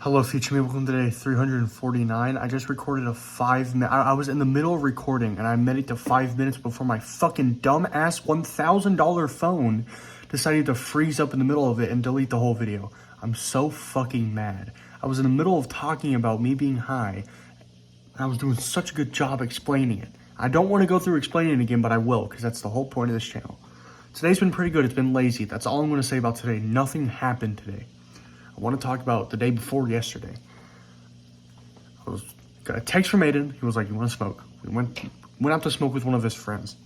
Hello, future me. Welcome to day 349. I just recorded a 5-minute. I was in the middle of recording and I made it to 5 minutes before my fucking dumbass $1,000 phone decided to freeze up in the middle of it and delete the whole video. I'm so fucking mad. I was in the middle of talking about me being high. And I was doing such a good job explaining it. I don't want to go through explaining it again, but I will, because that's the whole point of this channel. Today's been pretty good. It's been lazy. That's all I'm going to say about today. Nothing happened today. I want to talk about the day before yesterday. Got a text from Aiden. He was like, "You want to smoke?" We went out to smoke with one of his friends.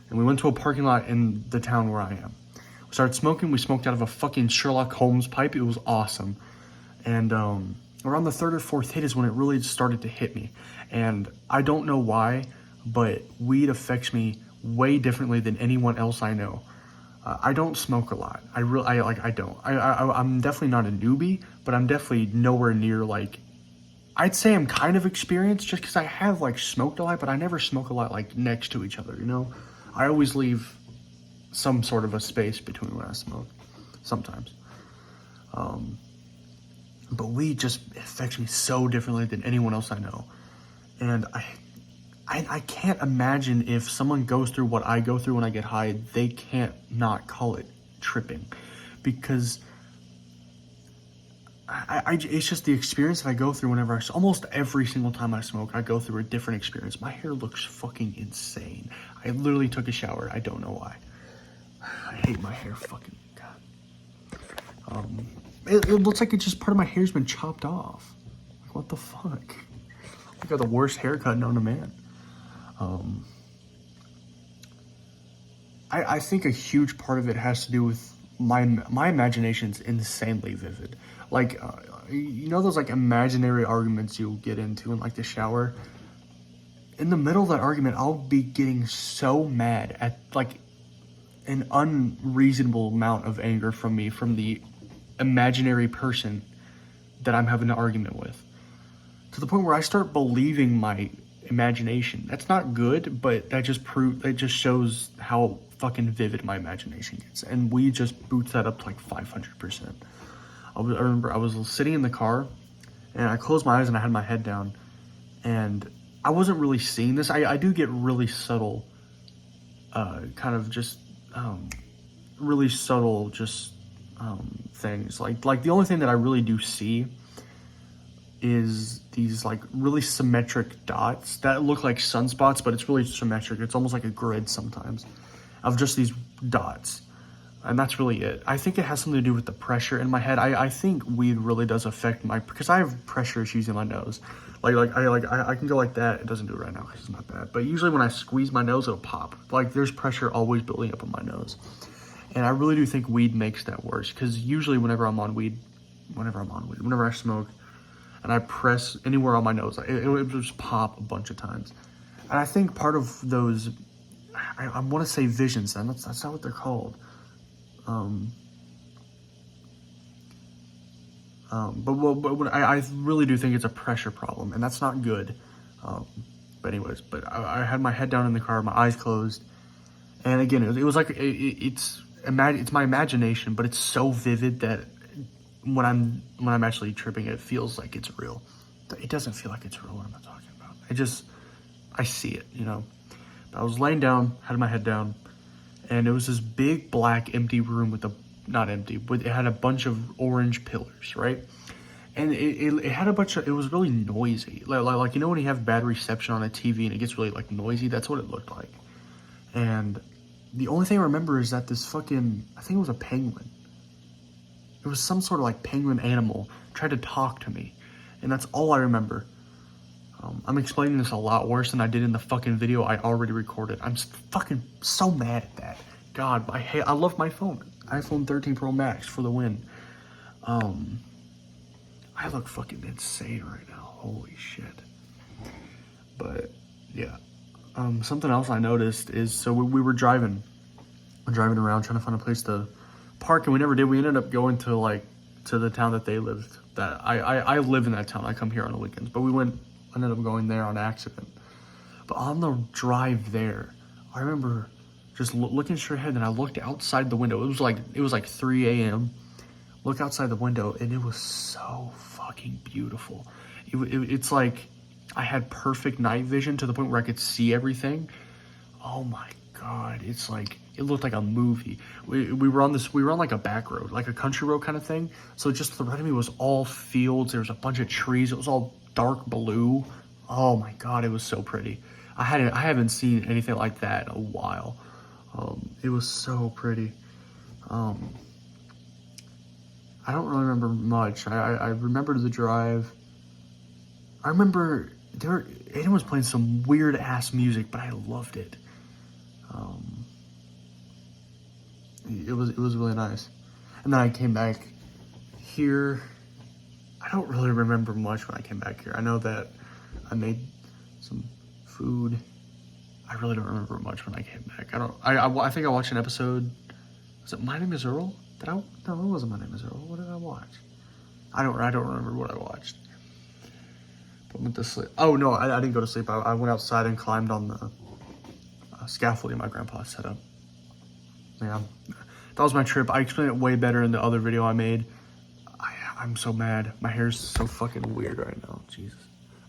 And we went to a parking lot in the town where I am. We started smoking. We smoked out of a fucking Sherlock Holmes pipe. It was awesome. And around the third or fourth hit is when it really started to hit me. And I don't know why, but weed affects me way differently than anyone else I know. I don't smoke a lot. I don't. I'm definitely not a newbie, but I'm definitely nowhere near like, I'd say I'm kind of experienced just because I have like smoked a lot, but I never smoke a lot like next to each other, you know? I always leave some sort of a space between when I smoke, sometimes. But weed just affects me so differently than anyone else I know. And I can't imagine if someone goes through what I go through when I get high, they can't not call it tripping, because it's just the experience that I go through whenever almost every single time I smoke, I go through a different experience. My hair looks fucking insane. I literally took a shower. I don't know why. I hate my hair, fucking God. It looks like it's just part of my hair's been chopped off. Like, what the fuck? I got the worst haircut known to man. I think a huge part of it has to do with my imagination's insanely vivid. Like, you know those like imaginary arguments you'll get into in like the shower? In the middle of that argument, I'll be getting so mad at like an unreasonable amount of anger from the imaginary person that I'm having an argument with. To the point where I start believing my imagination. That's not good, but that just shows how fucking vivid my imagination gets. And we just boots that up to like 500%. I remember I was sitting in the car and I closed my eyes and I had my head down and I wasn't really seeing this. I do get really subtle, kind of just, really subtle, just, things. Like the only thing that I really do see is these like really symmetric dots that look like sunspots, but it's really symmetric. It's almost like a grid sometimes of just these dots. And that's really it. I think it has something to do with the pressure in my head. I think weed really does affect because I have pressure issues in my nose. I can go like that. It doesn't do it right now because it's not bad. But usually when I squeeze my nose, it'll pop. Like there's pressure always building up in my nose. And I really do think weed makes that worse, because usually whenever I smoke, and I press anywhere on my nose, it would just pop a bunch of times. And I think part of those, I want to say visions, then that's not what they're called. But I really do think it's a pressure problem, and that's not good. But anyways, I had my head down in the car, my eyes closed, and again, it was like it's my imagination, but it's so vivid that when I'm actually tripping, it feels like it's real. It doesn't feel like it's real what I'm talking about. I see it, you know. But I was laying down, had my head down, and it was this big black empty room it had a bunch of orange pillars, right? And it had it was really noisy. Like you know when you have bad reception on a TV and it gets really like noisy, that's what it looked like. And the only thing I remember is that this fucking, I think it was a penguin. It was some sort of like penguin animal tried to talk to me. And that's all I remember. I'm explaining this a lot worse than I did in the fucking video I already recorded. I'm fucking so mad at that. God, I love my phone. iPhone 13 Pro Max for the win. I look fucking insane right now. Holy shit. But yeah. Something else I noticed is, so we were driving around trying to find a place to park, and we never did. We ended up going to the town that they lived. That I live in that town. I come here on the weekends, but ended up going there on accident. But on the drive there, I remember just looking straight ahead, and I looked outside the window. It was like 3 a.m. look outside the window, and it was so fucking beautiful. It's like I had perfect night vision to the point where I could see everything. Oh my God, it's like, it looked like a movie. We were on like a back road, like a country road kind of thing. So just to the right of me was all fields. There was a bunch of trees. It was all dark blue. Oh my God, it was so pretty. I haven't seen anything like that in a while. It was so pretty. I don't really remember much. I remember the drive. I remember Aiden was playing some weird ass music, but I loved it. It was really nice. And then I came back here. I don't really remember much when I came back here. I know that I made some food. I really don't remember much when I came back. I think I watched an episode. Was it My Name Is Earl? No, it wasn't My Name Is Earl. What did I watch? I don't remember what I watched. But went to sleep. Oh no, I didn't go to sleep. I went outside and climbed on the scaffolding my grandpa set up. Yeah, that was my trip. I explained it way better in the other video I made. I'm so mad. My hair's so fucking weird right now. Jesus.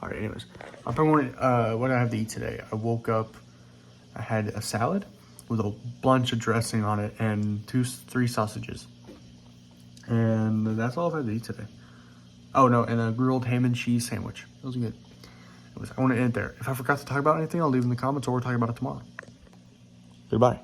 All right, anyways. What did I have to eat today? I woke up, I had a salad with a bunch of dressing on it and 3 sausages. And that's all I've had to eat today. Oh no, and a grilled ham and cheese sandwich. It was good. Anyways, I want to end it there. If I forgot to talk about anything, I'll leave in the comments or we'll talk about it tomorrow. Goodbye.